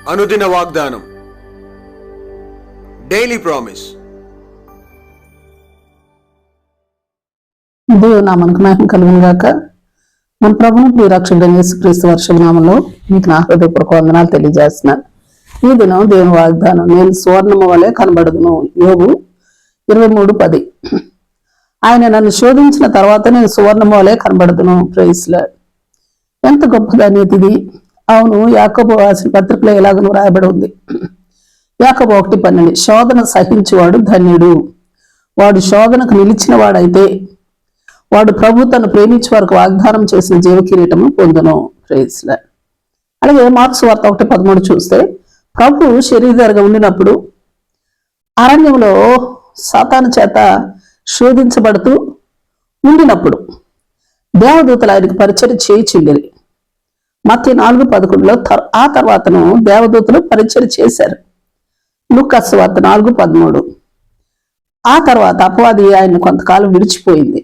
అనుదిన వాగ్దానం, daily promise. దేవుని నామానికి మహిమ కలుగును గాక. మన ప్రభువు ప్రియరక్షకుడైన యేసుక్రీస్తు వర్షనామంలో మీకు నా హృదయపూర్వక వందనాలు తెలియజేస్తున్నాను. ఈ దినం దేవుని వాగ్దానం, నేను సువర్ణము వలె కనబడుదును. యోబు 23:10. ఆయన నన్ను శోధించిన తర్వాత నేను సువర్ణము వలె కనబడుదును. Praise lord. ఎంత గొప్ప ధన్యత ఇది. అవును, యాకోబు రాసిన పత్రికలో ఎలాగనూ రాయబడి ఉంది. యాకోబు 1:12. శోధన సహించువాడు ధన్యుడు, వాడు శోధనకు నిలిచిన వాడైతే వాడు ప్రభు తను ప్రేమించే వారికి వాగ్దానం చేసిన జీవ కిరీటము పొందును. Praise lord. అలాగే మార్క్స్ వార్త 1:13 చూస్తే, ప్రభు శరీరధారిగా ఉండినప్పుడు అరణ్యంలో సాతాను చేత శోధించబడుతూ ఉండినప్పుడు దేవదూతలు ఆయనకు పరిచయం చేయించింది. మత్తయి 4:11లో ఆ తర్వాతను దేవదూతలు పరిచయం చేశారు. లూకాసు వార్త 4:13. ఆ తర్వాత అపవాది ఆయన కొంతకాలం విడిచిపోయింది.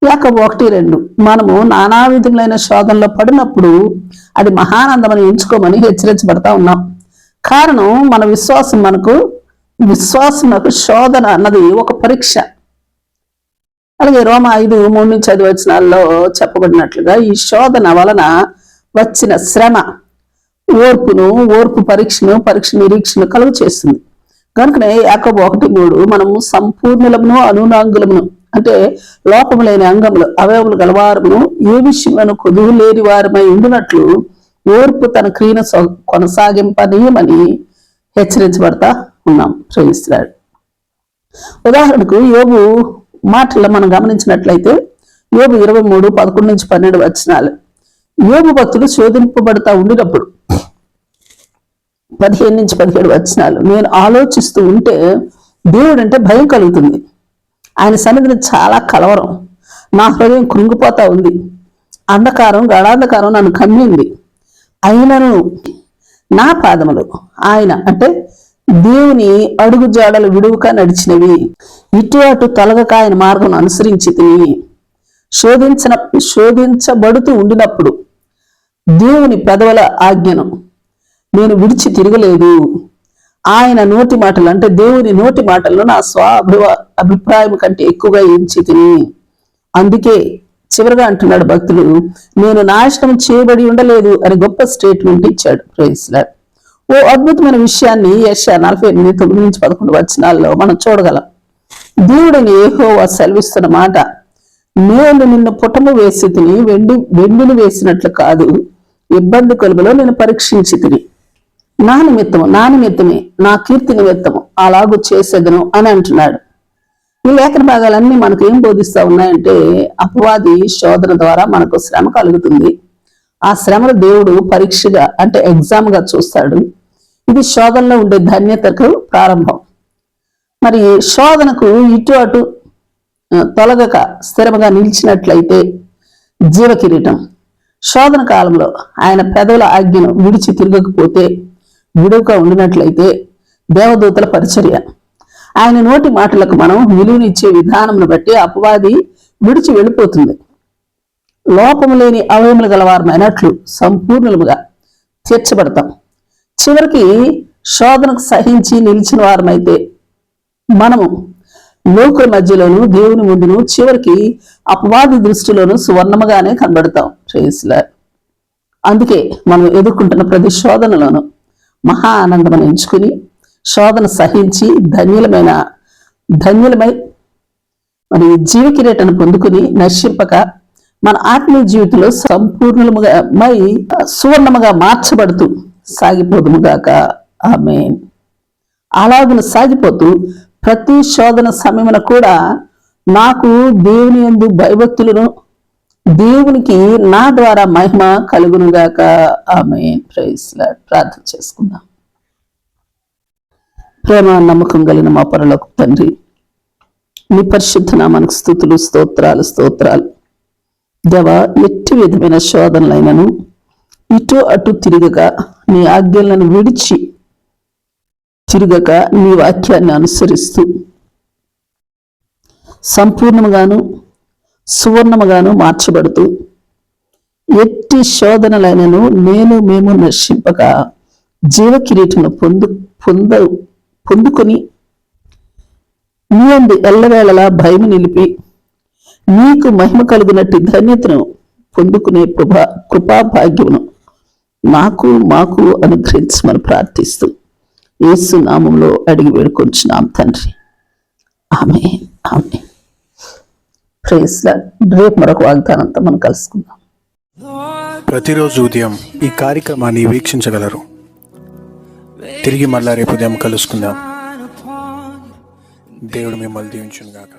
యాకోబు 1:2. మనము నానా విధములైన శోధనలో పడినప్పుడు అది మహానందమని ఎంచుకోమని హెచ్చరించబడతా ఉన్నాం. కారణం మన విశ్వాసమునకు శోధన అన్నది ఒక పరీక్ష. అలాగే రోమా 5:3-5 చెప్పబడినట్లుగా ఈ శోధన వలన వచ్చిన శ్రమ ఓర్పు పరీక్ష నిరీక్షను కలుగు చేస్తుంది. కనుకనే యాకోబు 1:3 మనము సంపూర్ణులమును అనునాంగులమును, అంటే లోపము లేని అంగములు అవయవములు గలవారమును ఏ విషయంలో కొదువు లేని వారమై ఉండినట్లు ఓర్పు తన క్రియను కొనసాగింపనీయమని హెచ్చరించబడతా ఉన్నాం. Praise lord. ఉదాహరణకు యోబు మాటల్లో మనం గమనించినట్లయితే, యోబు 23:11-12. యోబు భక్తులు శోధింపబడతా ఉండినప్పుడు 15-17. నేను ఆలోచిస్తూ ఉంటే దేవుడు అంటే భయం కలుగుతుంది. ఆయన సన్నిధిని చాలా కలవరం, నా హృదయం కృంగిపోతా ఉంది. గాఢాంధకారం నన్ను కమ్మింది. అయినను నా పాదములు ఆయన అంటే దేవుని అడుగు జాడలు విడువుగా నడిచినవి, ఇటు అటు తొలగక ఆయన మార్గం అనుసరించి తిని శోధించబడుతూ ఉండినప్పుడు దేవుని పెదవుల ఆజ్ఞను నేను విడిచి తిరగలేదు. ఆయన నోటి మాటలు అంటే దేవుని నోటి మాటలను నా అభిప్రాయం కంటే ఎక్కువగా ఎంచి తిని. అందుకే చివరిగా అంటున్నాడు భక్తుడు, నేను నాశనం చేయబడి ఉండలేదు అని గొప్ప స్టేట్మెంట్ ఇచ్చాడు. Praise lord. ఓ అద్భుతమైన విషయాన్ని యెషయా 48:9-11 మనం చూడగలం. దేవుడిని యెహోవా సెలవిస్తున్న మాట, నేను నిన్ను పుటము వేసి తిని వెండిని వేసినట్లు కాదు, ఇబ్బంది కొలుపులో నేను పరీక్షించి తిని నా నిమిత్తమే నా కీర్తి నిమిత్తము అలాగూ చేసేదను అని అంటున్నాడు. ఈ లేఖన భాగాలన్నీ మనకు ఏం బోధిస్తా ఉన్నాయంటే, అపవాది శోధన ద్వారా మనకు శ్రమ కలుగుతుంది. ఆ శ్రమను దేవుడు పరీక్షగా అంటే ఎగ్జామ్ గా చూస్తాడు. ఇది శోధనలో ఉండే ధన్యతకు ప్రారంభం. మరి శోధనకు ఇటు అటు తొలగక స్థిరముగా నిలిచినట్లయితే జీవ కిరీటం. శోధన కాలంలో ఆయన పెదవుల ఆజ్ఞను విడిచి తిరగకపోతే, విడువుగా ఉండినట్లయితే దేవదూతల పరిచర్య, ఆయన నోటి మాటలకు మనం విలువనిచ్చే విధానంను బట్టి అపవాది విడిచి వెళ్ళిపోతుంది. లోపము లేని అవయములు గలవారమైనట్లు సంపూర్ణులుగా తీర్చబడతాం. చివరికి శోధనకు సహించి నిలిచిన వారమైతే మనము లోకుల మధ్యలోను దేవుని ముందును చివరికి అపవాది దృష్టిలోను సువర్ణముగానే కనబడతాం. Praise lord. అందుకే మనం ఎదుర్కొంటున్న ప్రతి శోధనలోను మహా ఆనందమని ఎంచుకుని శోధన సహించి ధన్యులమై మరి జీవ కిరీటాన్ని పొందుకుని నశింపక మన ఆత్మీయ జీవితంలో సంపూర్ణముగా సువర్ణముగా మార్చబడుతూ సాగిపోదుముగాక. ఆమేన్. అలాగున సాగిపోతూ ప్రతి శోధన సమయమున కూడా నాకు దేవుని యందు భయభక్తులను, దేవునికి నా ద్వారా మహిమ కలుగునుగాక. ఆమేన్. Praise Lord. ప్రార్థన చేసుకుందాం. ప్రేమ నమ్మకం కలిగిన మా పరలోక తండ్రి, నీ పరిశుద్ధ నామానికి స్తుతులు, స్తోత్రాలు. దేవా, ఎట్టి విధమైన శోధనలైనను ఇటు అటు తిరగక, నీ ఆజ్ఞలను విడిచి తిరగక, నీ వాక్యాన్ని అనుసరిస్తూ సంపూర్ణముగాను సువర్ణముగాను మార్చబడుతూ ఎట్టి శోధనలైనను మేము నశింపక జీవ కిరీటమును పొందుకొని నీ యందు ఎల్లవేళలా భయము నిలిపి నీకు మహిమ కలుగునట్టి ధన్యతను పొందుకునే కృపా భాగ్యమును మాకు అనుగ్రహించమని ప్రార్థిస్తూ యేసు నామములో అడిగి వేడుకొంచున్నాం తండ్రి. ఆమేన్, ఆమేన్. Praise Lord. రేపు మరొక వాగ్దానంతో మనం కలుసుకుందాం. ప్రతిరోజు ఉదయం ఈ కార్యక్రమాన్ని వీక్షించగలరు. తిరిగి మళ్ళా రేపు ఉదయం కలుసుకుందాం. దేవుడు మిమ్మల్ని దీవించును గాక.